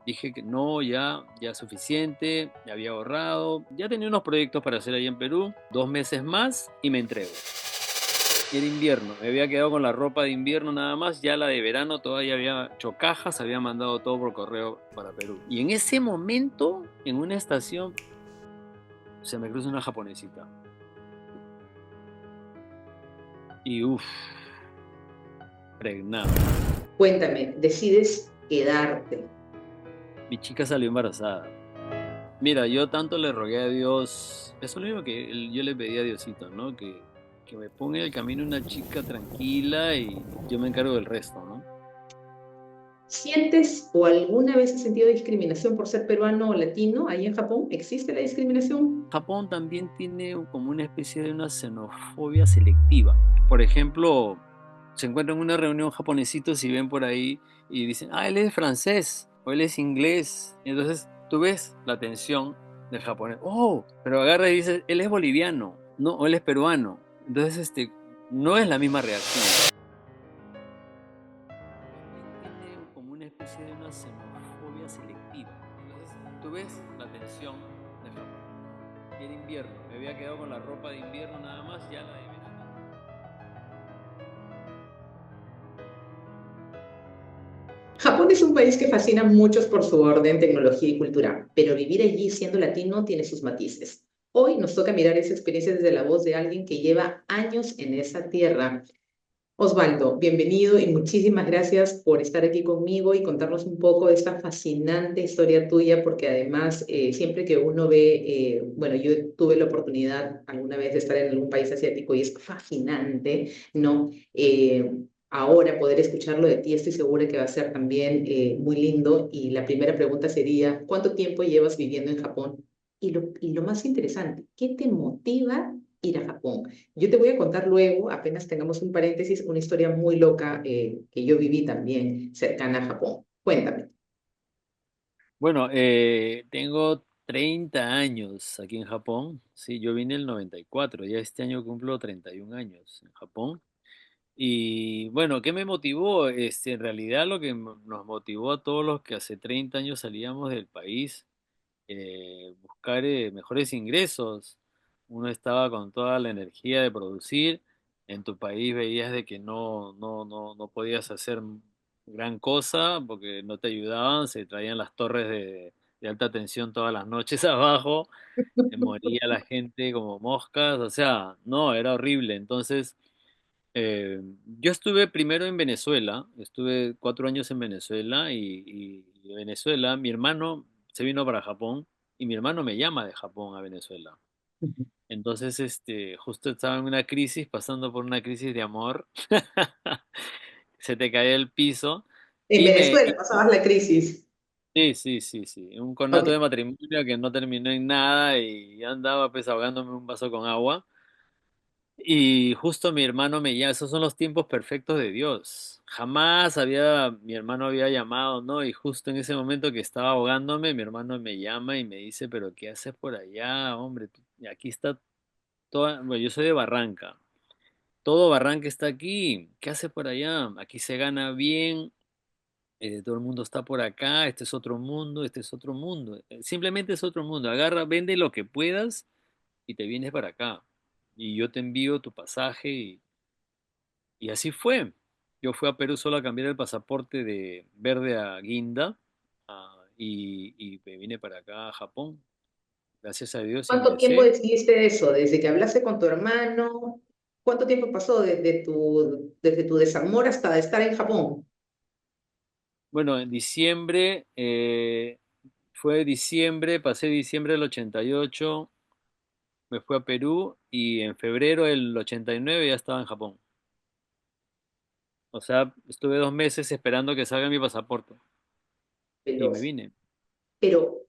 dije que no, ya suficiente, ya había ahorrado, ya tenía unos proyectos para hacer ahí en Perú, 2 meses más y me entrego. Y era invierno, me había quedado con la ropa de invierno nada más, ya la de verano todavía había hecho cajas, había mandado todo por correo para Perú. Y en ese momento, en una estación, se me cruza una japonesita. Y uff, pregnado. Cuéntame, decides quedarte. Mi chica salió embarazada. Mira, yo tanto le rogué a Dios, eso es lo único que yo le pedí a Diosito, ¿no? Que me ponga en el camino una chica tranquila y yo me encargo del resto, ¿no? ¿Sientes o alguna vez has sentido discriminación por ser peruano o latino ahí en Japón? ¿Existe la discriminación? Japón también tiene como una especie de una xenofobia selectiva. Por ejemplo, se encuentran en una reunión japonesitos y ven por ahí y dicen, ah, él es francés o él es inglés. Y entonces tú ves la tensión del japonés. Oh, pero agarra y dice, él es boliviano, no, o él es peruano. Entonces, no es la misma reacción. También tiene como una especie de una xenofobia selectiva. Entonces, tú ves la tensión del japonés. Era invierno, me había quedado con la ropa de invierno nada más, ya la de verano. Japón es un país que fascina a muchos por su orden, tecnología y cultura, pero vivir allí siendo latino tiene sus matices. Hoy nos toca mirar esa experiencia desde la voz de alguien que lleva años en esa tierra. Osvaldo, bienvenido y muchísimas gracias por estar aquí conmigo y contarnos un poco de esta fascinante historia tuya, porque además siempre que uno ve, bueno, yo tuve la oportunidad alguna vez de estar en algún país asiático y es fascinante, ¿no? Ahora poder escucharlo de ti estoy segura que va a ser también muy lindo y la primera pregunta sería, ¿cuánto tiempo llevas viviendo en Japón? Y lo más interesante, ¿qué te motiva ir a Japón? Yo te voy a contar luego, apenas tengamos un paréntesis, una historia muy loca que yo viví también cercana a Japón. Cuéntame. Bueno, tengo 30 años aquí en Japón. Sí, yo vine en el 94, ya este año cumplo 31 años en Japón. Y bueno, ¿qué me motivó? En realidad lo que nos motivó a todos los que hace 30 años salíamos del país, buscar mejores ingresos. Uno estaba con toda la energía de producir. En tu país veías de que no podías hacer gran cosa porque no te ayudaban, se traían las torres de alta tensión todas las noches abajo, moría la gente como moscas, o sea, no, era horrible. Entonces, yo estuve primero en Venezuela, estuve 4 años en Venezuela y de Venezuela mi hermano se vino para Japón y mi hermano me llama de Japón a Venezuela. Entonces, justo estaba en una crisis, pasando por una crisis de amor, se te cae el piso En y Venezuela pasabas la crisis. sí, sí, sí, sí, un conato de Ok. matrimonio que no terminó en nada y andaba pues ahogándome un vaso con agua. Y justo mi hermano me llama, esos son los tiempos perfectos de Dios. Jamás mi hermano había llamado, ¿no? Y justo en ese momento que estaba ahogándome, mi hermano me llama y me dice, pero ¿qué haces por allá, hombre? Aquí está toda, bueno, yo soy de Barranca, todo Barranca está aquí, ¿qué haces por allá? Aquí se gana bien, todo el mundo está por acá, este es otro mundo, este es otro mundo. Simplemente es otro mundo. Agarra, vende lo que puedas y te vienes para acá. Y yo te envío tu pasaje y así fue. Yo fui a Perú solo a cambiar el pasaporte de verde a guinda, y me vine para acá a Japón. Gracias a Dios ¿Cuánto tiempo ingresé. decidiste eso? Desde que hablaste con tu hermano, ¿cuánto tiempo pasó desde tu desamor hasta estar en Japón? Bueno, en diciembre, fue diciembre, pasé diciembre del 88, me fui a Perú y en febrero del 89 ya estaba en Japón. O sea, estuve 2 meses esperando que salga mi pasaporte y Pero, me vine. pero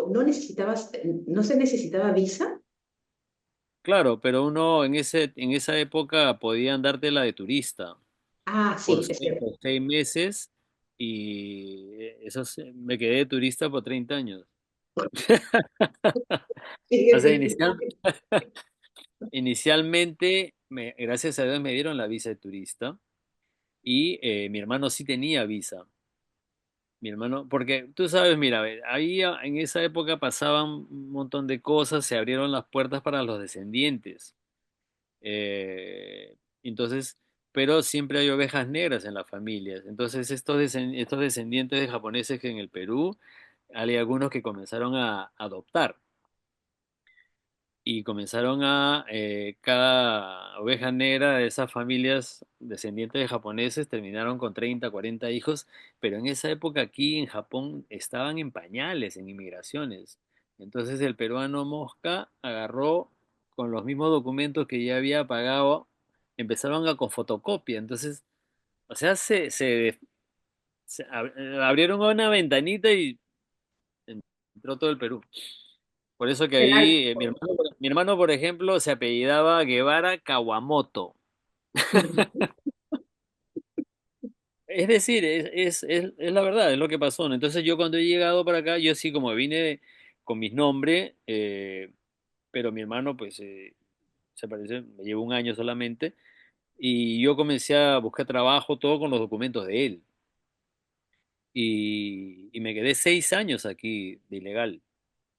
no se necesitaba visa. Claro, pero uno en esa época podía andártela de turista. Ah, sí, es cierto. Por 6 meses y me quedé de turista por 30 años. O sea, inicialmente, gracias a Dios, me dieron la visa de turista y mi hermano sí tenía visa. mi hermano, porque tú sabes, mira, ve, ahí en esa época pasaban un montón de cosas, se abrieron las puertas para los descendientes. Entonces, pero siempre hay ovejas negras en las familias. Entonces, estos descendientes de japoneses que en el Perú, hay algunos que comenzaron a adoptar y comenzaron cada oveja negra de esas familias descendientes de japoneses terminaron con 30, 40 hijos, pero en esa época aquí en Japón estaban en pañales, en inmigraciones. Entonces el peruano Mosca agarró con los mismos documentos que ya había pagado, empezaron a con fotocopia. Entonces, o sea, abrieron una ventanita y entró todo el Perú. Por eso que ahí mi hermano, por ejemplo, se apellidaba Guevara Kawamoto. Ujú. Es decir, es la verdad, es lo que pasó, ¿no? Entonces yo cuando he llegado para acá, yo sí como vine con mis nombres, pero mi hermano pues se parece, me llevó un año solamente, y yo comencé a buscar trabajo todo con los documentos de él. Y me quedé 6 años aquí de ilegal.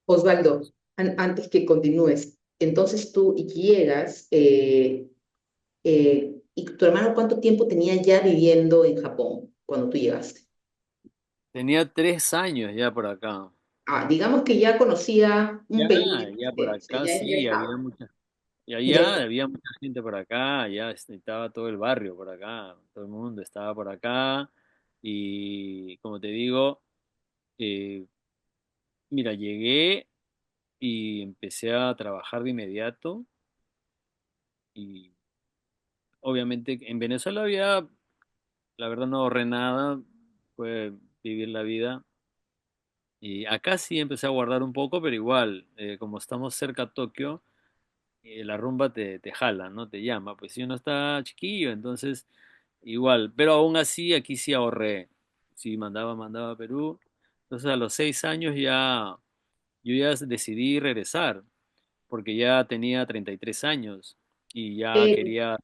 Osvaldo, antes que continúes, entonces tú llegas, ¿y tu hermano cuánto tiempo tenía ya viviendo en Japón cuando tú llegaste? Tenía 3 años ya por acá. Ah, digamos que ya conocía un Ya, pelín de ya por usted, o sea, acá ya sí, estaba, y ya allá estaba. había mucha gente por acá, ya estaba todo el barrio por acá, todo el mundo estaba por acá. Y como te digo, eh, mira, llegué y empecé a trabajar de inmediato. Y obviamente en Venezuela había, la verdad no ahorré nada, fue vivir la vida. Y acá sí empecé a guardar un poco, pero igual, como estamos cerca a Tokio, la rumba te jala, ¿no? Te llama. Pues si uno está chiquillo, entonces igual. Pero aún así, aquí sí ahorré. Sí, mandaba a Perú. Entonces a los 6 años yo ya decidí regresar, porque ya tenía 33 años y ya Eh, quería...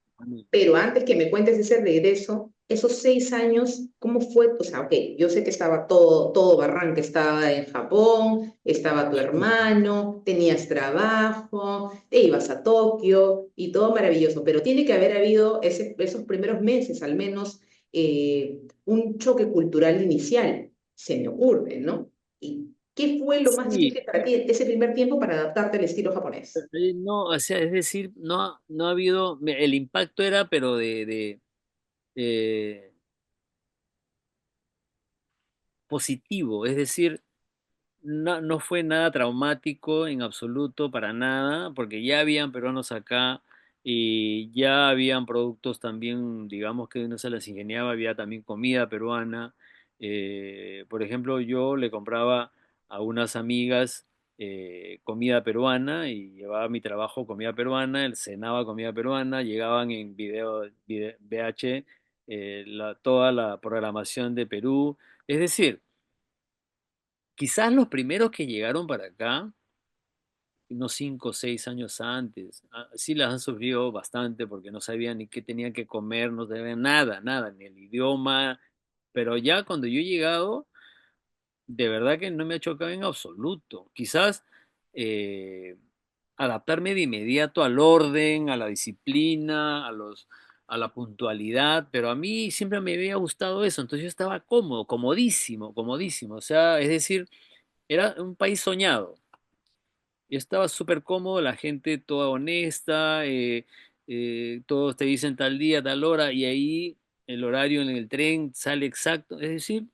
Pero antes que me cuentes ese regreso, esos 6 años, ¿cómo fue? O sea, ok, yo sé que estaba todo Barranca, estaba en Japón, estaba tu hermano, tenías trabajo, te ibas a Tokio y todo maravilloso, pero tiene que haber habido esos primeros meses, al menos, un choque cultural inicial, se me ocurre, ¿no? ¿Y qué fue lo más Sí, difícil para ti ese primer tiempo para adaptarte al estilo japonés? no, o sea, es decir, no ha habido, el impacto era, pero eh, positivo, es decir, no fue nada traumático en absoluto, para nada, porque ya habían peruanos acá y ya habían productos también, digamos que uno se las ingeniaba, había también comida peruana. Por ejemplo, yo le compraba a unas amigas comida peruana y llevaba a mi trabajo comida peruana, él cenaba comida peruana, llegaban en VH, toda la programación de Perú. Es decir, quizás los primeros que llegaron para acá, unos 5 o 6 años antes, sí las han sufrido bastante porque no sabían ni qué tenían que comer, no sabían nada, nada, ni el idioma. Pero ya cuando yo he llegado, de verdad que no me ha chocado en absoluto. Quizás eh, adaptarme de inmediato al orden, a la disciplina, a la puntualidad, pero a mí siempre me había gustado eso, entonces yo estaba cómodo, comodísimo, comodísimo. O sea, es decir, era un país soñado. Yo estaba súper cómodo, la gente toda honesta, todos te dicen tal día, tal hora, y ahí el horario en el tren sale exacto, es decir,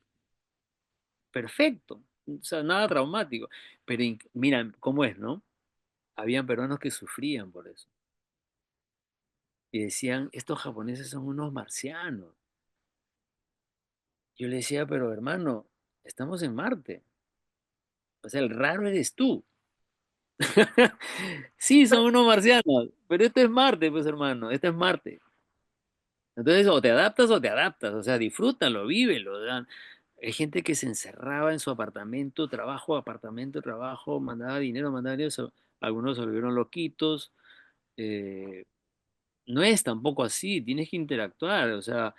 perfecto, o sea, nada traumático. Pero mira cómo es, ¿no? Habían peruanos que sufrían por eso y decían, estos japoneses son unos marcianos. Yo le decía, pero hermano, estamos en Marte, o sea, el raro eres tú. Sí, son unos marcianos, pero esto es Marte, pues hermano, esto es Marte. Entonces, o te adaptas, o sea, disfrútalo, vívelo. O sea, hay gente que se encerraba en su apartamento, trabajo, mandaba dinero, algunos se volvieron loquitos, eh, no es tampoco así, tienes que interactuar. O sea,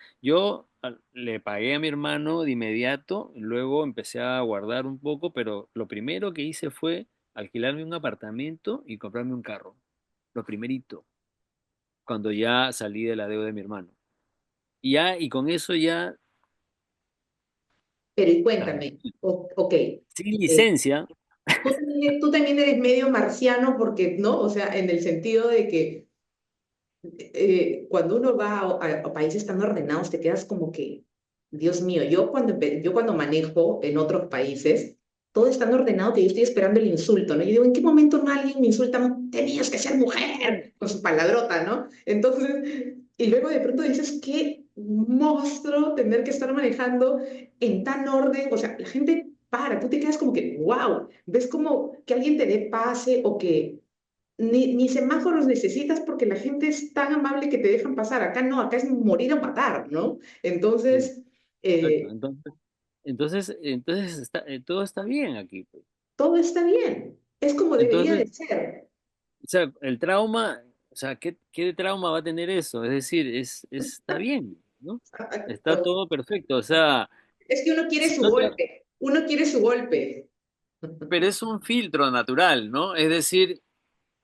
le pagué a mi hermano de inmediato, luego empecé a guardar un poco, pero lo primero que hice fue alquilarme un apartamento y comprarme un carro. Lo primerito, cuando ya salí de la deuda de mi hermano. Y con eso ya, Pero y cuéntame, tranquilo, ok, sin eh, licencia. tú también eres medio marciano porque, ¿no? O sea, en el sentido de que cuando uno va a países tan ordenados, te quedas como que, Dios mío, yo cuando manejo en otros países, todo es tan ordenado que yo estoy esperando el insulto, ¿no? Yo digo, ¿en qué momento no alguien me insulta? Tenías que ser mujer, con su palabrota, ¿no? Entonces, y luego de pronto dices, qué monstruo tener que estar manejando en tan orden, o sea, la gente para, tú te quedas como que, wow, ves como que alguien te dé pase o que ni semáforos necesitas porque la gente es tan amable que te dejan pasar. Acá no, acá es morir o matar, ¿no? Sí, Entonces, exacto. eh, Entonces todo está bien aquí, pues. todo está bien. Es como debería Entonces, de ser. o sea, el trauma, o sea, ¿qué trauma va a tener eso? Es decir, está bien, ¿no? Está Exacto. todo perfecto. O sea, Es que uno quiere si su no te- golpe. Uno quiere su golpe. pero es un filtro natural, ¿no? Es decir,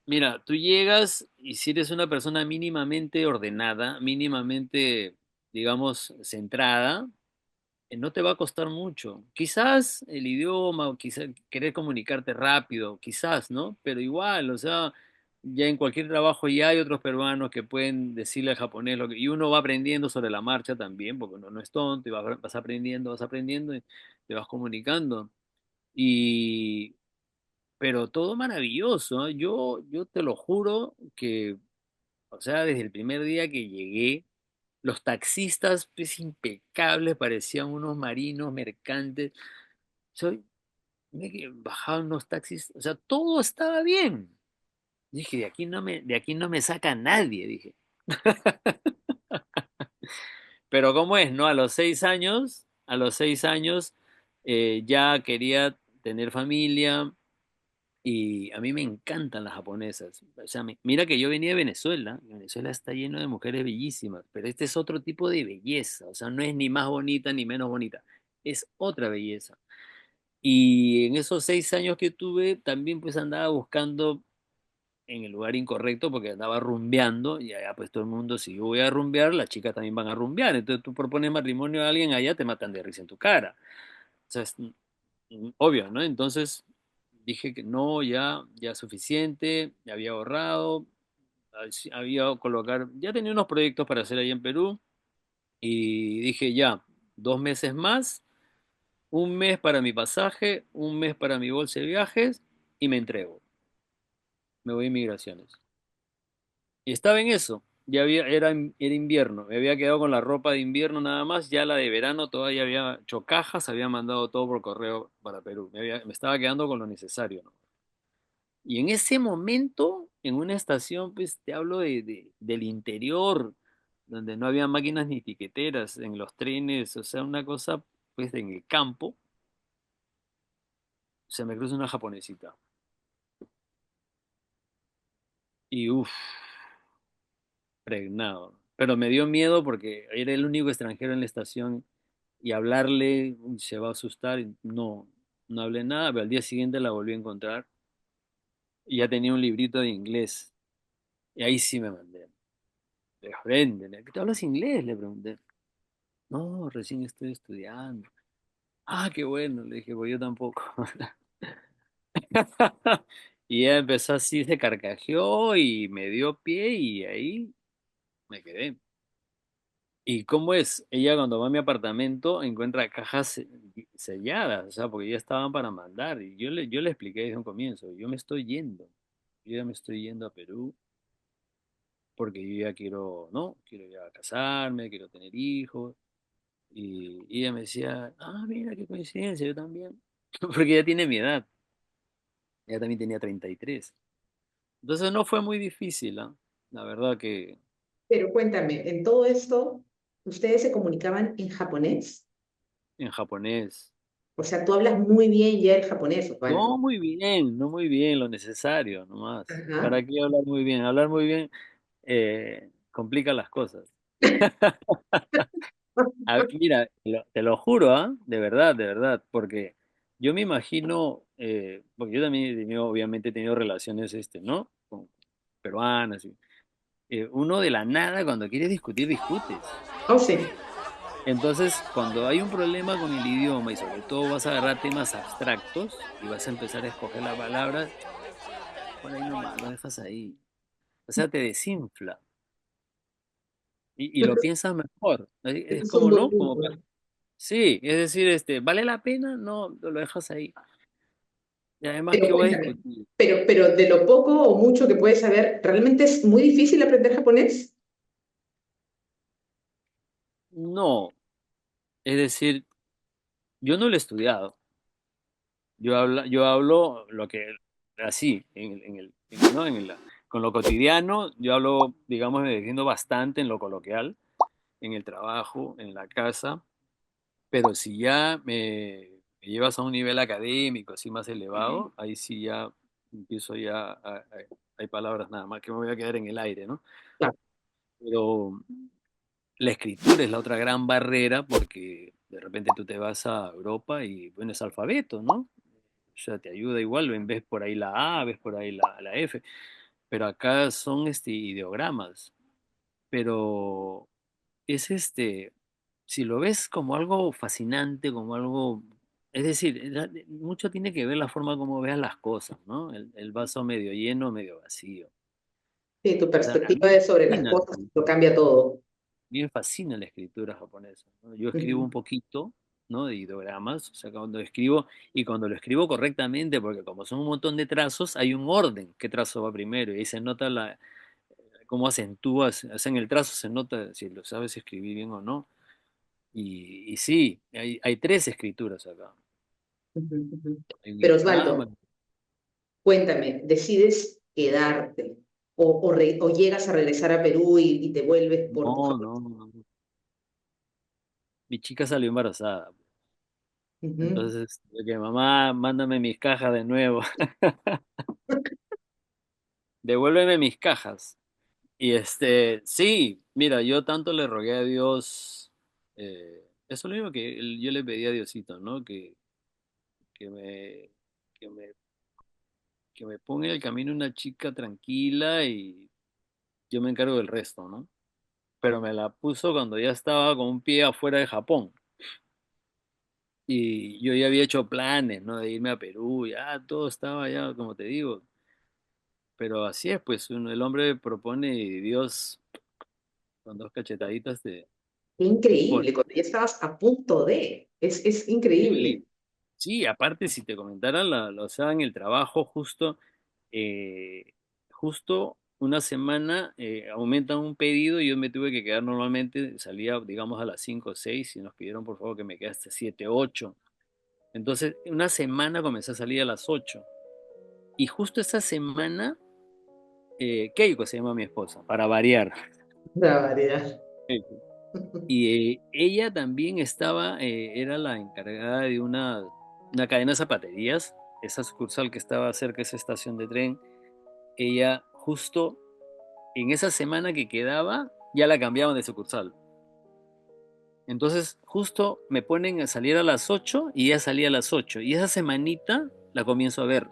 mira, tú llegas y si eres una persona mínimamente ordenada, mínimamente, digamos, centrada, no te va a costar mucho. Quizás el idioma, o quizás querer comunicarte rápido, quizás, ¿no? Pero igual, o sea, ya en cualquier trabajo ya hay otros peruanos que pueden decirle al japonés y uno va aprendiendo sobre la marcha también, porque uno no es tonto y vas aprendiendo y te vas comunicando. Y, pero todo maravilloso, ¿eh? Yo te lo juro que, o sea, desde el primer día que llegué, los taxistas, pues impecables, parecían unos marinos mercantes. Soy, bajaban unos taxis, o sea, todo estaba bien. Dije, de aquí no me saca nadie, dije. Pero ¿cómo es, no? A los 6 años ya quería tener familia y a mí me encantan las japonesas. O sea, mira que yo venía de Venezuela, y Venezuela está lleno de mujeres bellísimas, pero este es otro tipo de belleza, o sea, no es ni más bonita ni menos bonita, es otra belleza. Y en esos 6 años que tuve, también pues andaba buscando en el lugar incorrecto porque andaba rumbeando y allá pues todo el mundo, si yo voy a rumbear, las chicas también van a rumbear. Entonces tú propones matrimonio a alguien allá, te matan de risa en tu cara. O sea, es obvio, ¿no? Entonces dije que no, ya es suficiente, ya había ahorrado, había colocar, ya tenía unos proyectos para hacer ahí en Perú y dije ya, 2 meses más, un mes para mi pasaje, un mes para mi bolsa de viajes y me entrego. Me voy a inmigraciones. Y estaba en eso. Era invierno. Me había quedado con la ropa de invierno nada más. Ya la de verano todavía había hecho cajas, había mandado todo por correo para Perú. Me estaba quedando con lo necesario, ¿no? Y en ese momento, en una estación, pues te hablo del interior, donde no había máquinas ni tiqueteras, en los trenes, o sea, una cosa, pues en el campo, se me cruza una japonesita. Y uff, pregnado. Pero me dio miedo porque era el único extranjero en la estación y hablarle uy, se va a asustar. Y no hablé nada, pero al día siguiente la volví a encontrar y ya tenía un librito de inglés. Y ahí sí me mandé. Le dije, "Aprende, ¿qué te hablas inglés?" Le pregunté. No, recién estoy estudiando. Ah, qué bueno, le dije, pues yo tampoco. Y ella empezó así, se carcajeó y me dio pie y ahí me quedé. ¿Y cómo es? Ella cuando va a mi apartamento encuentra cajas selladas, o sea, porque ya estaban para mandar. Y yo le expliqué desde un comienzo, yo me estoy yendo, yo ya me estoy yendo a Perú porque yo ya quiero, ¿no? Quiero ya casarme, quiero tener hijos. Y ella me decía, ah, mira qué coincidencia, yo también. Porque ella tiene mi edad, ella también tenía 33. Entonces no fue muy difícil, ¿ah? La verdad que Pero cuéntame, en todo esto, ¿ustedes se comunicaban en japonés? en japonés. O sea, tú hablas muy bien ya el japonés, Osvaldo. No muy bien, no muy bien, lo necesario nomás. Ajá. ¿Para qué hablar muy bien? Hablar muy bien. complica las cosas. Mira, te lo juro, ¿ah? De verdad, porque yo me imagino, porque yo también he tenido, obviamente he tenido relaciones, ¿no? Con peruanas. Uno de la nada, cuando quieres discutir, discutes. Oh, sí. Entonces, cuando hay un problema con el idioma y sobre todo vas a agarrar temas abstractos y vas a empezar a escoger la palabra, por ahí nomás, lo dejas ahí. O sea, te desinfla y lo piensas mejor. Es Es un como, buen ¿no? Como, punto. sí, es decir, ¿vale la pena? No, lo dejas ahí. Y además, Pero ¿qué voy a cuéntame, discutir? pero de lo poco o mucho que puedes saber, ¿realmente es muy difícil aprender japonés? No, es decir, yo no lo he estudiado. Yo hablo lo que, así, ¿no? Con lo cotidiano, yo hablo, digamos, me defiendo bastante en lo coloquial, en el trabajo, en la casa, pero si ya me llevas a un nivel académico así más elevado, ahí sí ya empiezo hay palabras nada más que me voy a quedar en el aire, ¿no? Claro. Pero la escritura es la otra gran barrera porque de repente tú te vas a Europa y bueno, es alfabeto, ¿no? O sea, te ayuda igual, ves por ahí la A, ves por ahí la F, pero acá son ideogramas. Pero es si lo ves como algo fascinante, como algo, es decir, mucho tiene que ver la forma como veas las cosas, ¿no? El vaso medio lleno, medio vacío. Sí, tu O sea, a mí perspectiva sobre las cosas lo cambia todo. me fascina la escritura japonesa, ¿no? Yo escribo Ujú, un poquito, ¿no? De ideogramas, o sea, cuando escribo, y cuando lo escribo correctamente, porque como son un montón de trazos, hay un orden, qué trazo va primero, y ahí se nota cómo acentúas, o sea, en el trazo se nota si lo sabes escribir bien o no. Y sí, hay tres escrituras acá. ujú, ujú. Hay un Pero ideograma. Osvaldo, cuéntame, ¿decides quedarte o llegas a regresar a Perú y te vuelves por tu No, japonés? no, no. Mi chica salió embarazada. Ujú. Entonces, de que mamá, mándame mis cajas de nuevo. Devuélveme mis cajas. Y sí, mira, yo tanto le rogué a Dios, eso es lo único que yo le pedí a Diosito, ¿no? Que me, que me, que me ponga en el camino una chica tranquila y yo me encargo del resto, ¿no? Pero me la puso cuando ya estaba con un pie afuera de Japón. Y yo ya había hecho planes, ¿no? De irme a Perú, ya todo estaba ya, como te digo. Pero así es, pues el hombre propone y Dios con dos cachetaditas Qué te pone. increíble, cuando ya estabas a punto de. Es increíble. Sí, sí, aparte si te comentara, o sea, en el trabajo justo una semana aumentan un pedido y yo me tuve que quedar normalmente, salía digamos a las 5 o 6 y nos pidieron por favor que me quede hasta 7 8. Entonces, una semana comencé a salir a las 8 y justo esa semana, Keiko se llama mi esposa, para variar. La variedad. Keiko. Y ella también era la encargada de una cadena de zapaterías, esa sucursal que estaba cerca de esa estación de tren. Ella justo en esa semana que quedaba, ya la cambiaban de sucursal. Entonces, justo me ponen a salir a las 8 y ella salía a las 8. Y esa semanita la comienzo a ver.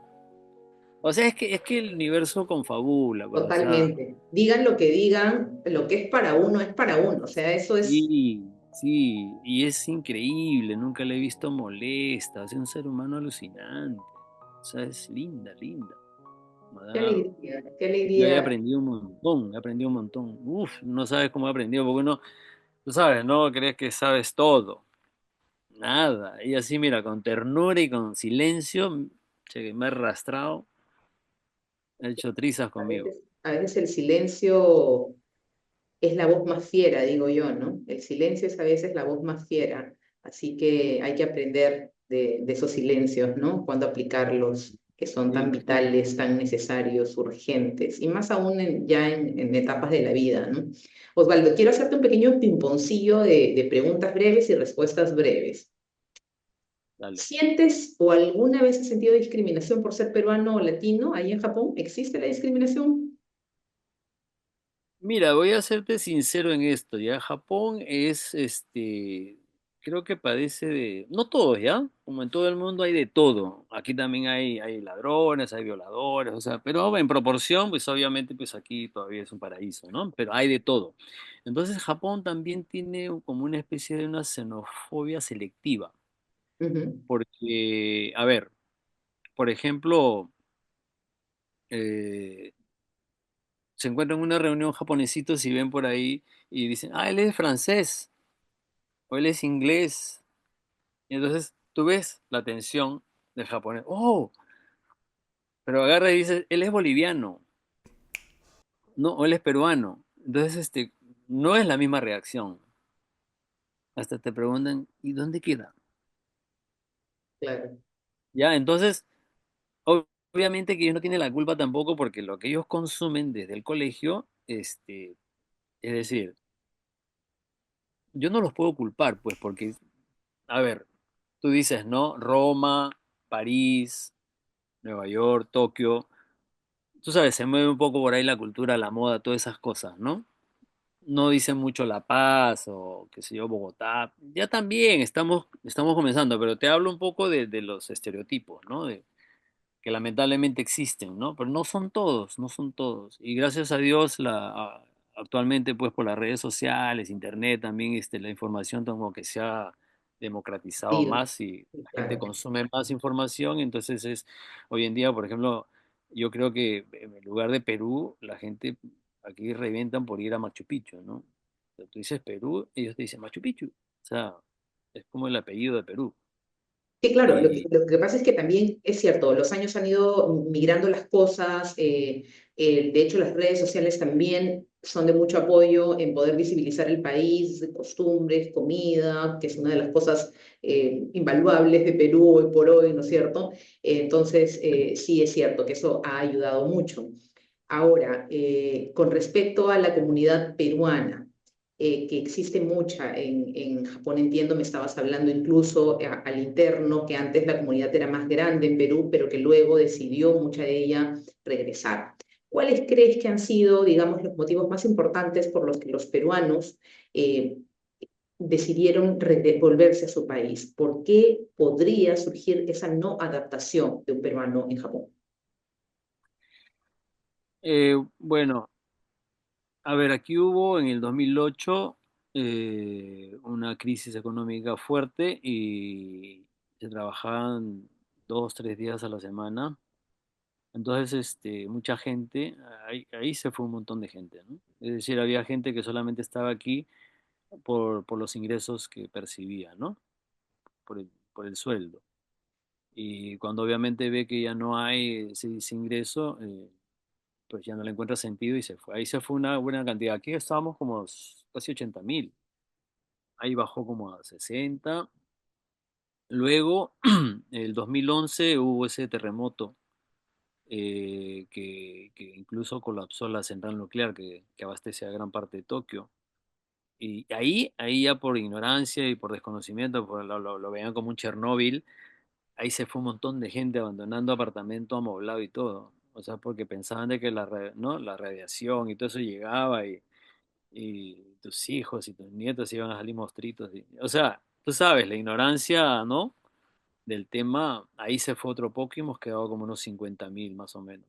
O sea, es que el universo confabula, pues, o sea, Totalmente. Digan lo que digan, lo que es para uno es para uno. O sea, eso es. sí, sí, y es increíble, nunca la he visto molesta, es un ser humano alucinante. O sea, es linda, linda. Me Qué da- alegría, qué Yo he alegría. aprendido un montón, he aprendido un montón. Uf, no sabes cómo he aprendido, porque uno, tú sabes, no crees que sabes todo. Nada. Y así, mira, con ternura y con silencio, che, que me ha arrastrado, ha hecho trizas conmigo. A veces el silencio es la voz más fiera, digo yo, ¿no? El silencio es a veces la voz más fiera, así que hay que aprender de esos silencios, ¿no? Cuándo aplicarlos, que son tan Sí, vitales, tan necesarios, urgentes, y más aún ya en etapas de la vida, ¿no? Osvaldo, quiero hacerte un pequeño pimponcillo de preguntas breves y respuestas breves. dale. ¿Sientes o alguna vez has sentido discriminación por ser peruano o latino ahí en Japón? ¿Existe la discriminación? Mira, voy a serte sincero en esto, ¿ya? Japón es, creo que padece de, no todos, ¿ya? Como en todo el mundo hay de todo. Aquí también hay ladrones, hay violadores, o sea, pero en proporción, pues obviamente, pues aquí todavía es un paraíso, ¿no? Pero hay de todo. Entonces Japón también tiene como una especie de una xenofobia selectiva, Ujú. porque, a ver, por ejemplo, eh, se encuentran en una reunión japonesitos y ven por ahí y dicen, ah, él es francés o él es inglés. Y entonces tú ves la tensión del japonés. Oh, pero agarra y dice, él es boliviano, no, o él es peruano. Entonces, no es la misma reacción. Hasta te preguntan, ¿y dónde queda? Claro. Ya, entonces, obviamente que ellos no tienen la culpa tampoco porque lo que ellos consumen desde el colegio, es decir, yo no los puedo culpar, pues, porque, a ver, tú dices, ¿no? Roma, París, Nueva York, Tokio. Tú sabes, se mueve un poco por ahí la cultura, la moda, todas esas cosas, ¿no? No dicen mucho La Paz o qué sé yo, Bogotá. Ya también estamos comenzando, pero te hablo un poco de los estereotipos, ¿no? Que lamentablemente existen, ¿no? Pero no son todos, no son todos. Y gracias a Dios, actualmente, pues por las redes sociales, internet, también la información como que se ha democratizado Digo, más y la gente claro. consume más información. Entonces hoy en día, por ejemplo, yo creo que en el lugar de Perú, la gente aquí revientan por ir a Machu Picchu, ¿no? O sea, tú dices Perú, ellos te dicen Machu Picchu. O sea, es como el apellido de Perú. Sí, claro, Y lo que pasa es que también es cierto, los años han ido migrando las cosas, de hecho las redes sociales también son de mucho apoyo en poder visibilizar el país, costumbres, comida, que es una de las cosas invaluables de Perú hoy por hoy, ¿no es cierto? Entonces, sí es cierto que eso ha ayudado mucho. Ahora, con respecto a la comunidad peruana, que existe mucha en Japón, entiendo, me estabas hablando incluso al interno, que antes la comunidad era más grande en Perú, pero que luego decidió mucha de ella regresar. ¿Cuáles crees que han sido, digamos, los motivos más importantes por los que los peruanos decidieron volverse a su país? ¿Por qué podría surgir esa no adaptación de un peruano en Japón? bueno, a ver, aquí hubo en el 2008 una crisis económica fuerte y se trabajaban 2, 3 días a la semana. Entonces, mucha gente, ahí se fue un montón de gente, ¿no? Es decir, había gente que solamente estaba aquí por los ingresos que percibía, ¿no? Por el sueldo. Y cuando obviamente ve que ya no hay ese ingreso, pues ya no le encuentra sentido y se fue. Ahí se fue una buena cantidad. Aquí estábamos como casi 80.000. Ahí bajó como a 60. Luego, el 2011 hubo ese terremoto que incluso colapsó la central nuclear que abastece a gran parte de Tokio. Y ahí ya por ignorancia y por desconocimiento, lo veían como un Chernóbil, ahí se fue un montón de gente abandonando apartamento amoblado y todo. O sea, porque pensaban de que ¿no? La radiación y todo eso llegaba y tus hijos y tus nietos iban a salir mostritos. O sea, tú sabes, la ignorancia, ¿no? Del tema, ahí se fue otro poco y hemos quedado como unos 50.000 más o menos.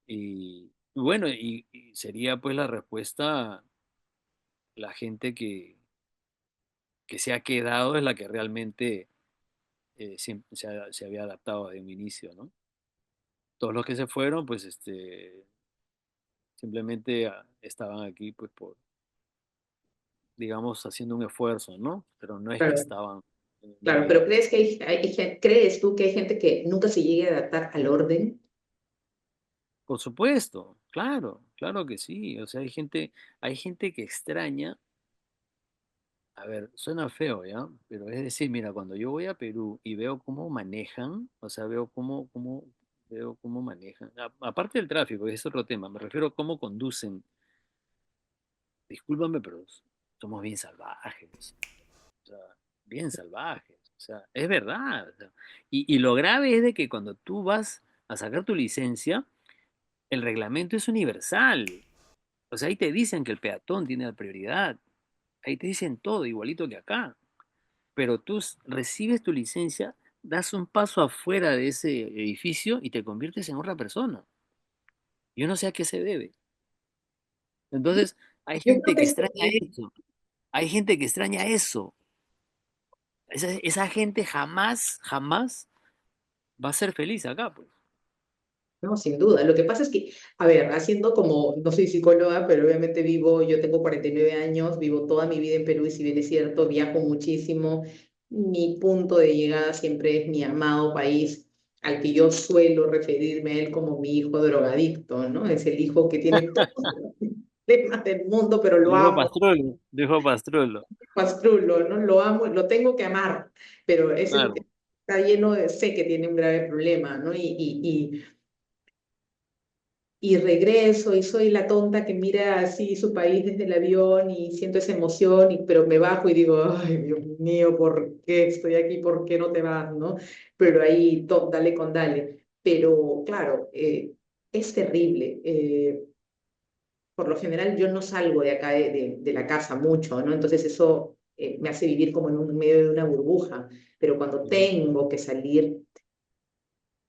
Y bueno, y sería pues la respuesta, la gente que se ha quedado es la que realmente se había adaptado de un inicio, ¿no? Todos los que se fueron, pues simplemente estaban aquí pues digamos, haciendo un esfuerzo, ¿no? Pero no es que Claro. estaban Claro, pero viviendo. ¿crees que crees tú que hay gente que nunca se llegue a adaptar al orden? Por supuesto, claro, claro que sí. O sea, hay gente que extraña, a ver, suena feo, ¿ya? Pero es decir, mira, cuando yo voy a Perú y veo cómo manejan, o sea, veo cómo manejan, aparte del tráfico, es otro tema, me refiero a cómo conducen. Discúlpame, pero somos bien salvajes, o sea, bien salvajes, o sea, es verdad. O sea, y lo grave es de que cuando tú vas a sacar tu licencia, el reglamento es universal. O sea, ahí te dicen que el peatón tiene la prioridad. Ahí te dicen todo, igualito que acá. Pero tú recibes tu licencia, das un paso afuera de ese edificio y te conviertes en otra persona. Yo no sé a qué se debe. Entonces, hay Yo gente que protesto. extraña eso. Hay gente que extraña eso. Esa gente jamás, jamás va a ser feliz acá, pues. No, sin duda. Lo que pasa es que, a ver, haciendo como, no soy psicóloga, pero obviamente vivo, yo tengo 49 años, vivo toda mi vida en Perú y si bien es cierto, viajo muchísimo. Mi punto de llegada siempre es mi amado país, al que yo suelo referirme a él como mi hijo drogadicto, ¿no? Es el hijo que tiene todos los problemas del mundo, pero lo Dijo amo, Pastrullo, dijo Pastrullo. pastrulo, ¿no? Lo amo, lo tengo que amar, pero Claro. está lleno de, sé que tiene un grave problema, ¿no? Y regreso y soy la tonta que mira así su país desde el avión y siento esa emoción, pero me bajo y digo, ay, Dios mío, ¿por qué estoy aquí? ¿Por qué no te vas? ¿No? Pero ahí, dale con dale. Pero claro, es terrible. Por lo general yo no salgo de acá de la casa mucho, ¿no? Entonces eso me hace vivir como en un medio de una burbuja, pero cuando Ujú. tengo que salir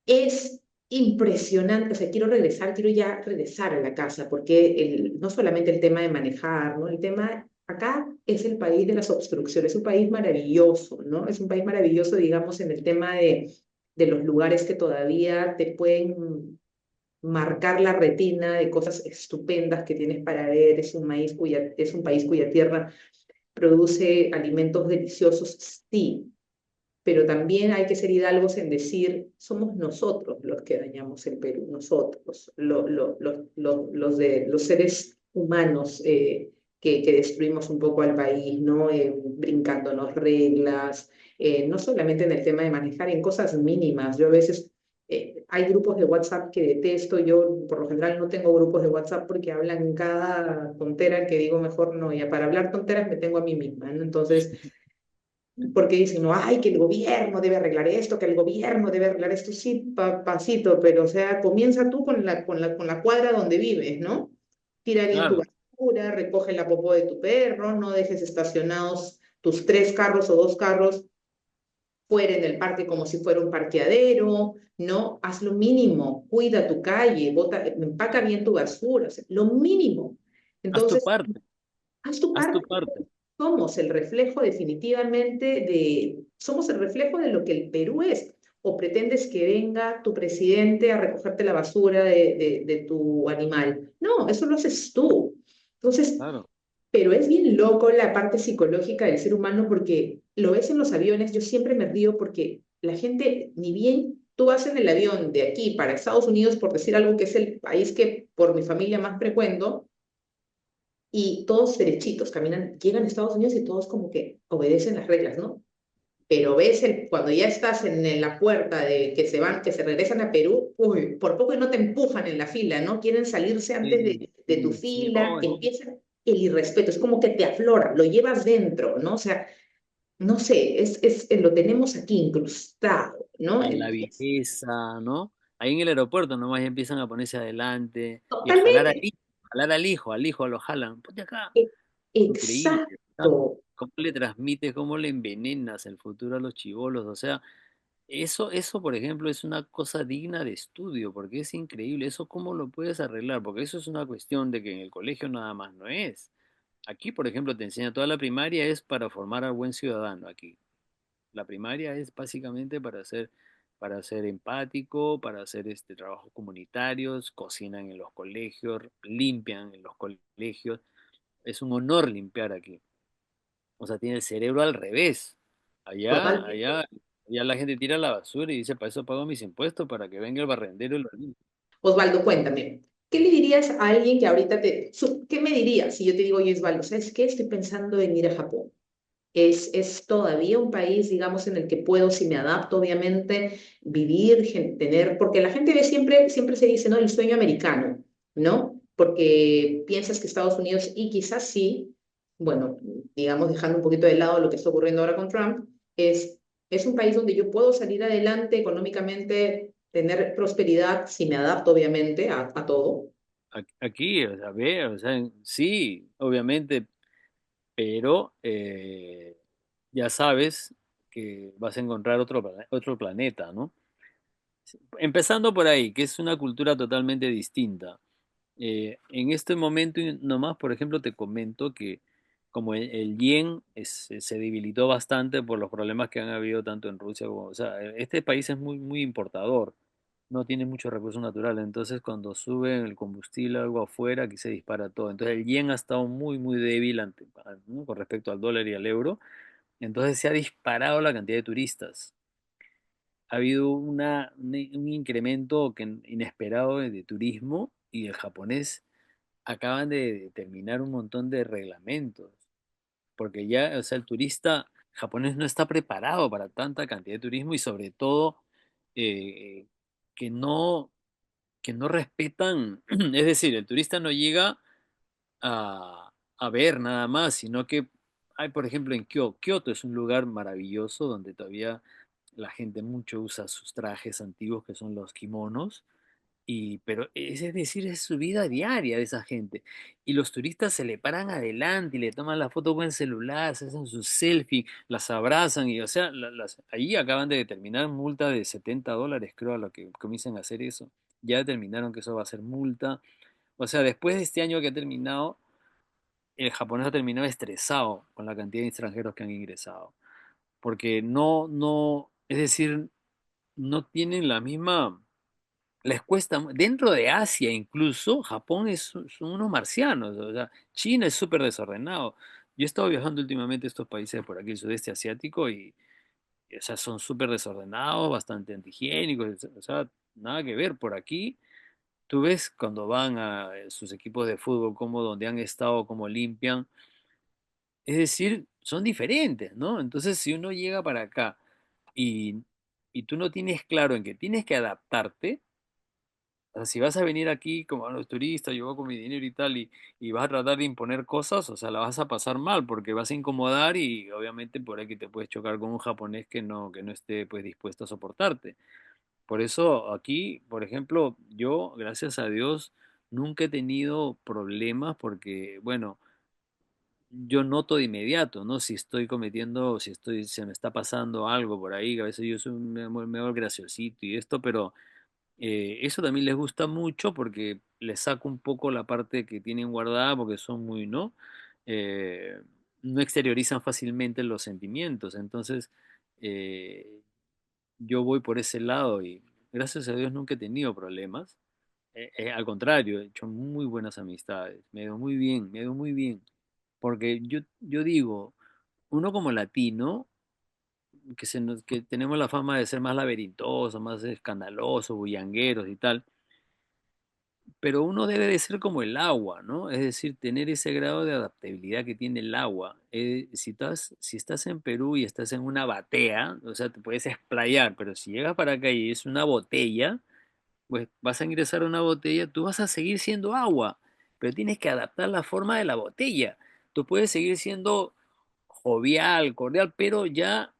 es impresionante, o sea, quiero regresar, quiero ya regresar a la casa, porque no solamente el tema de manejar, ¿no? El tema, acá es el país de las obstrucciones, es un país maravilloso, ¿no? Es un país maravilloso, digamos, en el tema de los lugares que todavía te pueden marcar la retina de cosas estupendas que tienes para ver, es un país cuya tierra produce alimentos deliciosos, sí, pero también hay que ser hidalgos en decir, somos nosotros los que dañamos el Perú, nosotros, los seres humanos que destruimos un poco al país, ¿no? Brincándonos reglas, no solamente en el tema de manejar, en cosas mínimas. Yo a veces, hay grupos de WhatsApp que detesto, yo por lo general no tengo grupos de WhatsApp porque hablan cada tontera que digo mejor no, ya para hablar tonteras me tengo a mí misma, ¿no? Entonces porque dicen, no, ay, que el gobierno debe arreglar esto, que el gobierno debe arreglar esto, sí, pasito, pero o sea, comienza tú con la cuadra donde vives, ¿no? Tira bien tu Claro, basura, recoge la popó de tu perro, no dejes estacionados tus 3 carros o 2 carros fuera en el parque como si fuera un parqueadero, ¿no? Haz lo mínimo, cuida tu calle, empaca bien tu basura, o sea, lo mínimo. haz tu Entonces, parte, haz tu haz tu parte. parte. Somos el reflejo definitivamente somos el reflejo de lo que el Perú es. ¿O pretendes que venga tu presidente a recogerte la basura de tu animal? No, eso lo haces tú. Entonces, Claro. pero es bien loco la parte psicológica del ser humano porque lo ves en los aviones, yo siempre me río porque la gente, ni bien tú vas en el avión de aquí para Estados Unidos, por decir algo que es el país que por mi familia más frecuento, y todos derechitos, caminan, llegan a Estados Unidos y todos como que obedecen las reglas, ¿no? Pero ves cuando ya estás en la puerta de que se van, que se regresan a Perú, uy, por poco y no te empujan en la fila, ¿no? Quieren salirse antes Sí, de tu sí, sí, fila, no, empieza el irrespeto, es como que te aflora, lo llevas dentro, ¿no? O sea, no sé, lo tenemos aquí incrustado, ¿no? y la viveza, ¿no? Ahí en el aeropuerto nomás ya empiezan a ponerse adelante y a Totalmente. jalar al hijo lo jalan. Ponte acá. E- Increíble. Exacto. ¿Verdad? ¿Cómo le transmites, cómo le envenenas el futuro a los chivolos? O sea, eso, por ejemplo, es una cosa digna de estudio, porque es increíble. Eso, ¿cómo lo puedes arreglar? Porque eso es una cuestión de que en el colegio nada más no es. Aquí, por ejemplo, te enseña toda la primaria es para formar al buen ciudadano aquí. La primaria es básicamente para ser empático, para hacer trabajos comunitarios, cocinan en los colegios, limpian en los colegios. Es un honor limpiar aquí. O sea, tiene el cerebro al revés. Allá, Totalmente. allá, allá la gente tira la basura y dice, para eso pago mis impuestos, para que venga el barrendero y lo limpie. Osvaldo, cuéntame, ¿qué le dirías a alguien que ahorita qué me dirías si yo te digo, oye, Osvaldo, ¿sabes qué? Estoy pensando en ir a Japón. Es todavía un país, digamos, en el que puedo, si me adapto, obviamente, vivir, tener, porque la gente ve siempre se dice, ¿no? El sueño americano, ¿no? Porque piensas que Estados Unidos, y quizás sí, bueno, digamos, dejando un poquito de lado lo que está ocurriendo ahora con Trump, es un país donde yo puedo salir adelante económicamente, tener prosperidad, si me adapto, obviamente, a todo, Aquí, o sea, ve, o sea, sí, obviamente, pero ya sabes que vas a encontrar otro planeta, ¿no? Empezando por ahí, que es una cultura totalmente distinta. En este momento, y nomás, por ejemplo, te comento que como el yen se debilitó bastante por los problemas que han habido tanto en Rusia como, o sea, este país es muy importador, no tiene muchos recursos naturales, entonces cuando sube el combustible o algo afuera, aquí se dispara todo. Entonces el yen ha estado muy débil ¿no? Con respecto al dólar y al euro, entonces se ha disparado la cantidad de turistas. Ha habido un incremento inesperado de turismo y el japonés acaban de determinar un montón de reglamentos, porque ya, o sea, el turista japonés no está preparado para tanta cantidad de turismo y sobre todo eh, que no, que no respetan, es decir, el turista no llega a ver nada más, sino que hay, por ejemplo, en Kioto es un lugar maravilloso donde todavía la gente mucho usa sus trajes antiguos que son los kimonos pero es decir, es su vida diaria de esa gente. Y los turistas se le paran adelante y le toman la foto con el celular, se hacen su selfie, las abrazan y, o sea, ahí acaban de determinar multa de $70, creo, a lo que comiencen a hacer eso. Ya determinaron que eso va a ser multa. O sea, después de este año que ha terminado, el japonés ha terminado estresado con la cantidad de extranjeros que han ingresado. Porque es decir, no tienen la misma les cuesta, dentro de Asia incluso, Japón son unos marcianos, o sea, China es súper desordenado. Yo he estado viajando últimamente a estos países por aquí, el sudeste asiático, o sea, son súper desordenados, bastante antihigiénicos, o sea, nada que ver. Por aquí, tú ves cuando van a sus equipos de fútbol, como donde han estado, cómo limpian, es decir, son diferentes, ¿no? Entonces, si uno llega para acá y, y tú no tienes claro en que tienes que adaptarte, o sea, si vas a venir aquí como a los turistas, yo voy con mi dinero y tal, y vas a tratar de imponer cosas, o sea, la vas a pasar mal porque vas a incomodar y obviamente por aquí te puedes chocar con un japonés que no esté pues dispuesto a soportarte. Por eso aquí, por ejemplo, yo, gracias a Dios, nunca he tenido problemas porque, bueno, yo noto de inmediato, ¿no? Si estoy cometiendo, se me está pasando algo por ahí, que a veces yo soy me hago el graciosito y esto, pero eso también les gusta mucho porque les saco un poco la parte que tienen guardada porque son muy, ¿no? Eh, no exteriorizan fácilmente los sentimientos. Entonces, eh, yo voy por ese lado y gracias a Dios nunca he tenido problemas. Al contrario, he hecho muy buenas amistades. Me ha ido muy bien, me ha ido muy bien. Porque yo digo, uno como latino, que tenemos la fama de ser más laberintosos, más escandalosos, bullangueros y tal, pero uno debe de ser como el agua, ¿no? Es decir, tener ese grado de adaptabilidad que tiene el agua. Si estás en Perú y estás en una batea, o sea, te puedes explayar, pero si llegas para acá y es una botella, pues vas a ingresar a una botella, tú vas a seguir siendo agua, pero tienes que adaptar la forma de la botella. Tú puedes seguir siendo jovial, cordial, pero ya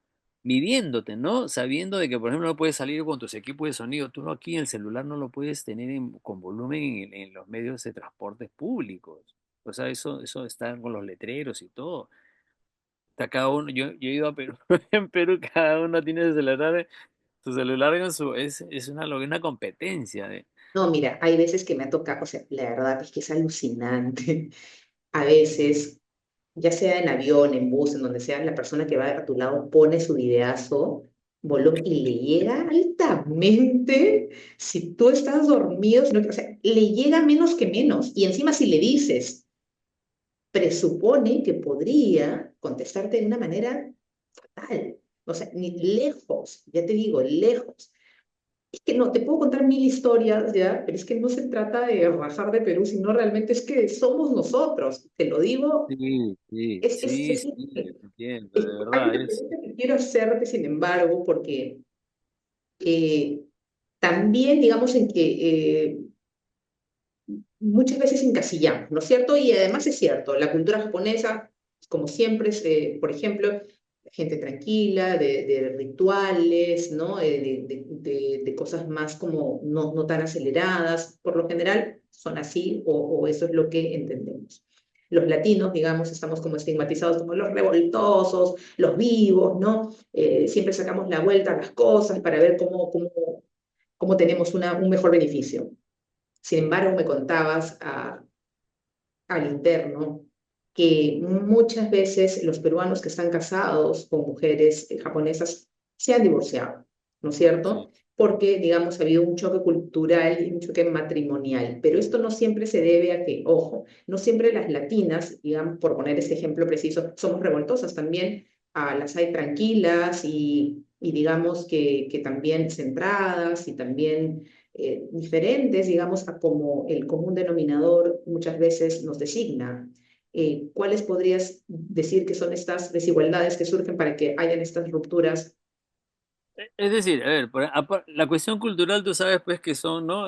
midiéndote, ¿no? Sabiendo de que, por ejemplo, no puedes salir con tus equipos de sonido. Tú no aquí en el celular no lo puedes tener con volumen en los medios de transporte públicos. O sea, eso está con los letreros y todo. Está cada uno, yo he ido a Perú, en Perú cada uno tiene su celular es una competencia de. No, mira, hay veces que me ha tocado, o sea, la verdad es que es alucinante. A veces, ya sea en avión, en bus, en donde sea, la persona que va a tu lado pone su videazo, volumen, y le llega altamente si tú estás dormido, o sea, le llega menos que menos. Y encima si le dices, presupone que podría contestarte de una manera fatal. O sea, ni lejos, ya te digo, lejos. Es que no, te puedo contar mil historias ya, pero es que no se trata de rajar de Perú, sino realmente es que somos nosotros. Te lo digo, Sí, sí, sí, es sí, simple. entiendo, de Hay verdad, una pregunta que quiero hacerte, sin embargo, porque eh, también digamos en que muchas veces encasillamos, ¿no es cierto? Y además es cierto, la cultura japonesa, como siempre, es, por ejemplo, gente tranquila, de rituales, ¿no? De cosas más como no tan aceleradas, por lo general. son así o eso es lo que entendemos. Los latinos, digamos, estamos como estigmatizados como los revoltosos, los vivos, ¿no? Siempre sacamos la vuelta a las cosas para ver cómo tenemos un mejor beneficio. Sin embargo, me contabas al interno que muchas veces los peruanos que están casados con mujeres japonesas se han divorciado, ¿no es cierto? Sí, Porque, digamos, ha habido un choque cultural y un choque matrimonial, pero esto no siempre se debe a que, ojo, no siempre las latinas, digamos, por poner ese ejemplo preciso, somos revoltosas también, las hay tranquilas y digamos que también centradas y también diferentes, digamos, a como el común denominador muchas veces nos designa. ¿Cuáles podrías decir que son estas desigualdades que surgen para que hayan estas rupturas? es decir, a ver, la cuestión cultural, tú sabes, pues que son, ¿no?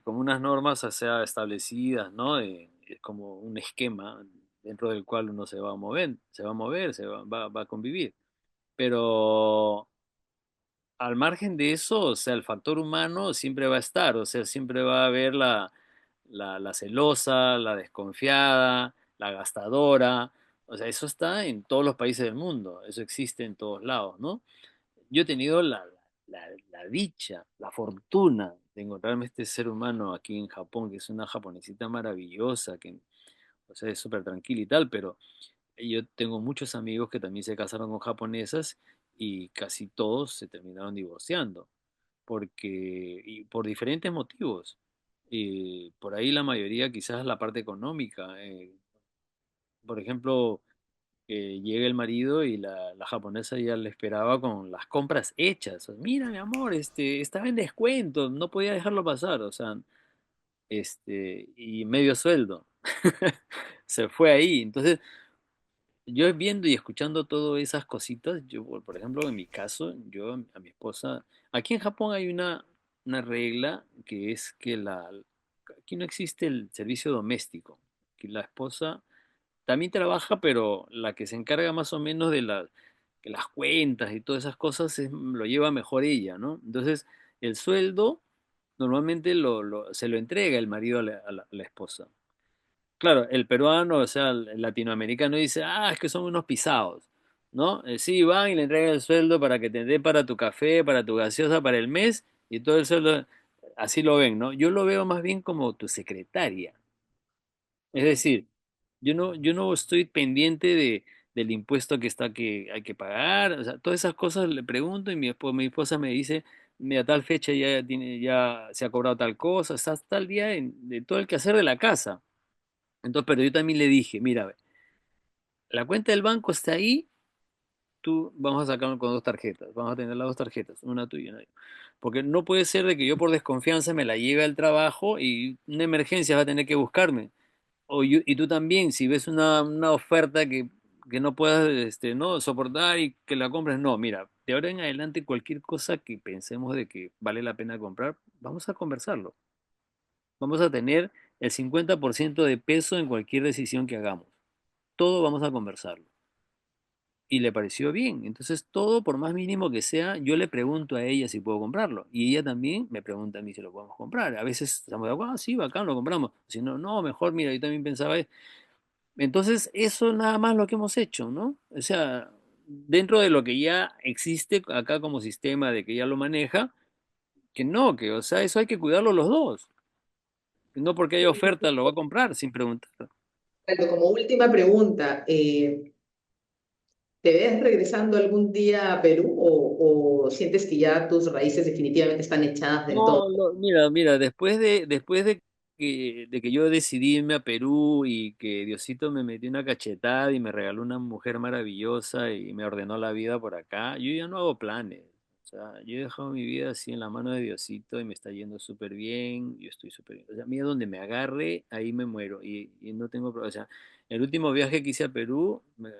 Como unas normas, o sea, establecidas, ¿no? Es como un esquema dentro del cual uno se va a convivir. Pero al margen de eso, o sea, el factor humano siempre va a estar, o sea, siempre va a haber la celosa, la desconfiada, la gastadora, o sea, eso está en todos los países del mundo, eso existe en todos lados, ¿no? Yo he tenido la dicha, la fortuna de encontrarme este ser humano aquí en Japón, que es una japonesita maravillosa, que, o sea, es súper tranquila y tal, pero yo tengo muchos amigos que también se casaron con japonesas y casi todos se terminaron divorciando, porque, y por diferentes motivos. Y por ahí la mayoría quizás la parte económica. Por ejemplo, llega el marido y la japonesa ya le esperaba con las compras hechas. Mira, mi amor, estaba en descuento, no podía dejarlo pasar, o sea, y medio sueldo. Se fue ahí. Entonces, yo viendo y escuchando todas esas cositas, yo, por ejemplo, en mi caso, yo a mi esposa, aquí en Japón hay una regla que es que aquí no existe el servicio doméstico, que la esposa también trabaja, pero la que se encarga más o menos de que las cuentas y todas esas cosas lo lleva mejor ella, ¿no? Entonces, el sueldo normalmente se lo entrega el marido a la esposa. Claro, el peruano, o sea, el latinoamericano dice, es que son unos pisados, ¿no? Sí, van y le entregan el sueldo para que te dé para tu café, para tu gaseosa, para el mes, y todo el sueldo, así lo ven, ¿no? Yo lo veo más bien como tu secretaria. Es decir, yo no estoy pendiente del impuesto que hay que pagar, o sea, todas esas cosas le pregunto y mi esposa me dice, mira, tal fecha ya se ha cobrado tal cosa, estás tal día de todo el quehacer de la casa. Entonces, pero yo también le dije, mira, la cuenta del banco está ahí, tú vamos a sacarlo con dos tarjetas, vamos a tener las dos tarjetas, una tuya y una yo. Porque no puede ser de que yo por desconfianza me la lleve al trabajo y una emergencia va a tener que buscarme. Y tú también, si ves una oferta que no puedas no soportar y que la compres, no, mira, de ahora en adelante cualquier cosa que pensemos de que vale la pena comprar, vamos a conversarlo. Vamos a tener el 50% de peso en cualquier decisión que hagamos. Todo vamos a conversarlo. Y le pareció bien. Entonces, todo, por más mínimo que sea, yo le pregunto a ella si puedo comprarlo. Y ella también me pregunta a mí si lo podemos comprar. A veces estamos de acuerdo, sí, bacán, lo compramos. Si no, no, mejor, mira, yo también pensaba eso. Entonces, eso nada más lo que hemos hecho, ¿no? O sea, dentro de lo que ya existe acá como sistema de que ya lo maneja, que no, que, o sea, eso hay que cuidarlo los dos. No porque haya oferta lo va a comprar sin preguntar. Bueno, como última pregunta, ¿te ves regresando algún día a Perú o sientes que ya tus raíces definitivamente están echadas del todo? No, mira, después de que yo decidí irme a Perú y que Diosito me metió una cachetada y me regaló una mujer maravillosa y me ordenó la vida por acá, yo ya no hago planes. O sea, yo he dejado mi vida así en la mano de Diosito y me está yendo súper bien, yo estoy súper bien. O sea, a mí a donde me agarre, ahí me muero y no tengo problema. O sea, el último viaje que hice a Perú, me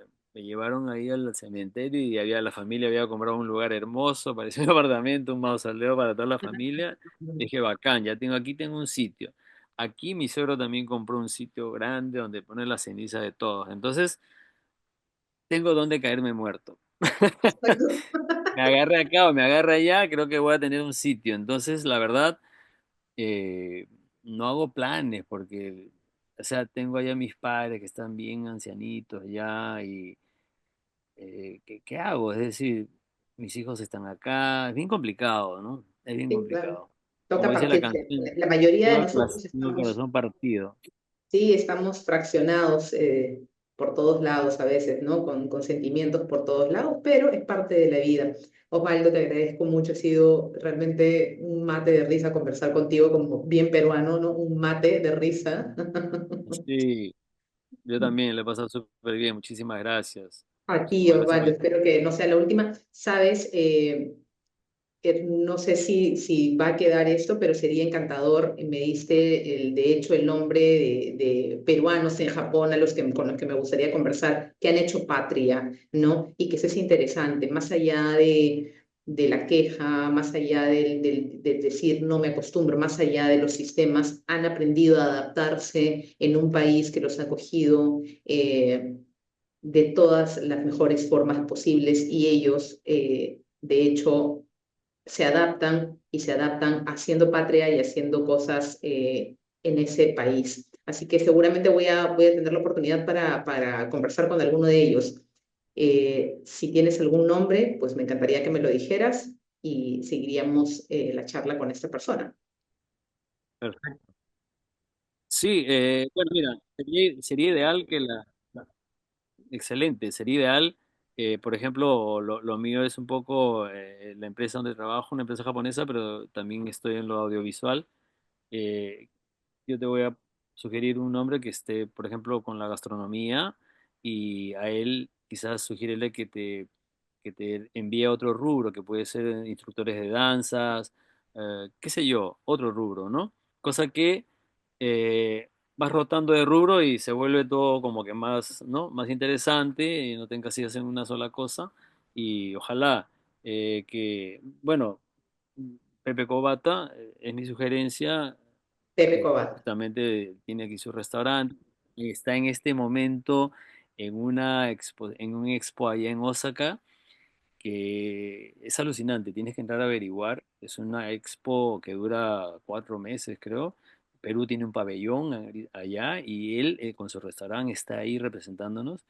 llevaron ahí al cementerio y la familia había comprado un lugar hermoso, parecía un apartamento, un mausoleo para toda la familia. Dije, bacán, tengo un sitio. Aquí mi suegro también compró un sitio grande donde poner la ceniza de todos. Entonces, tengo donde caerme muerto. Me agarre acá o me agarre allá, creo que voy a tener un sitio. Entonces, la verdad, no hago planes porque, o sea, tengo allá mis padres que están bien ancianitos ya y ¿qué hago? Es decir, mis hijos están acá, es bien complicado, ¿no? Es bien Sí, claro. complicado. Toca Como dice la partirse. canción, La mayoría de nosotros tengo el estamos. corazón partido. Sí, estamos fraccionados por todos lados a veces, ¿no? Con sentimientos por todos lados, pero es parte de la vida. Osvaldo, te agradezco mucho. Ha sido realmente un mate de risa conversar contigo como bien peruano, ¿no? Un mate de risa. Sí, yo también le he pasado súper bien, muchísimas gracias. A ti, Muchísimas gracias por Osvaldo. la Espero que no sea la última. Sabes, no sé si va a quedar esto, pero sería encantador. Me diste, de hecho, el nombre de peruanos en Japón con los que me gustaría conversar, que han hecho patria, ¿no? Y que eso es interesante, más allá de la queja, más allá del decir no me acostumbro, más allá de los sistemas, han aprendido a adaptarse en un país que los ha acogido de todas las mejores formas posibles y ellos, de hecho, se adaptan y se adaptan haciendo patria y haciendo cosas en ese país. Así que seguramente voy a tener la oportunidad para conversar con alguno de ellos. Si tienes algún nombre, pues me encantaría que me lo dijeras y seguiríamos la charla con esta persona. Perfecto. Sí, bueno, mira, sería ideal que excelente, sería ideal, por ejemplo, lo mío es un poco la empresa donde trabajo, una empresa japonesa, pero también estoy en lo audiovisual. Eh, yo te voy a sugerir un nombre que esté, por ejemplo, con la gastronomía y a él quizás sugirirle que te envíe a otro rubro, que puede ser instructores de danzas, qué sé yo, otro rubro, ¿no? Cosa que vas rotando de rubro y se vuelve todo como que más, ¿no? Más interesante y no te encasillas en una sola cosa y ojalá bueno, Pepe Cobata es mi sugerencia, Pepe Cobat. justamente tiene aquí su restaurante y está en este momento en en un expo allá en Osaka que es alucinante, tienes que entrar a averiguar, es una expo que dura 4 meses creo, Perú tiene un pabellón allá y él con su restaurante está ahí representándonos,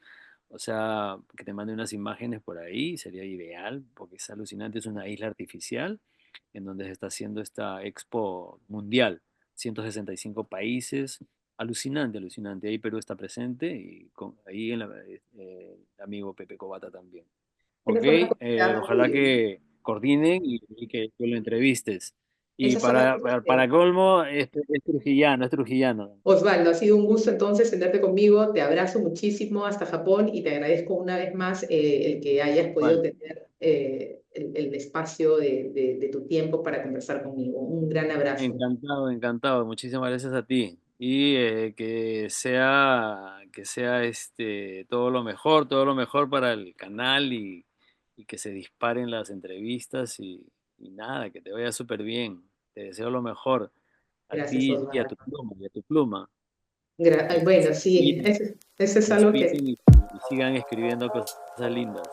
o sea, que te mande unas imágenes por ahí sería ideal porque es alucinante, es una isla artificial en donde se está haciendo esta expo mundial, 165 países, alucinante, alucinante, ahí Perú está presente y ahí el amigo Pepe Cobata también. Ok, Esa zona considerada ojalá muy. que coordinen y que lo entrevistes. Y Esa zona para colmo, es trujillano, es trujillano. Osvaldo, ha sido un gusto entonces tenerte conmigo. Te abrazo muchísimo hasta Japón y te agradezco una vez más el que hayas podido Vale. tener el espacio de tu tiempo para conversar conmigo. Un gran abrazo. Encantado, encantado. Muchísimas gracias a ti. Y que sea todo lo mejor para el canal y que se disparen las entrevistas y nada, que te vaya súper bien. Te deseo lo mejor a Gracias, ti y a Osvaldo. tu pluma, y a tu pluma. Ay, Que bueno, se sí, eso es algo que inspiren y sigan escribiendo cosas lindas.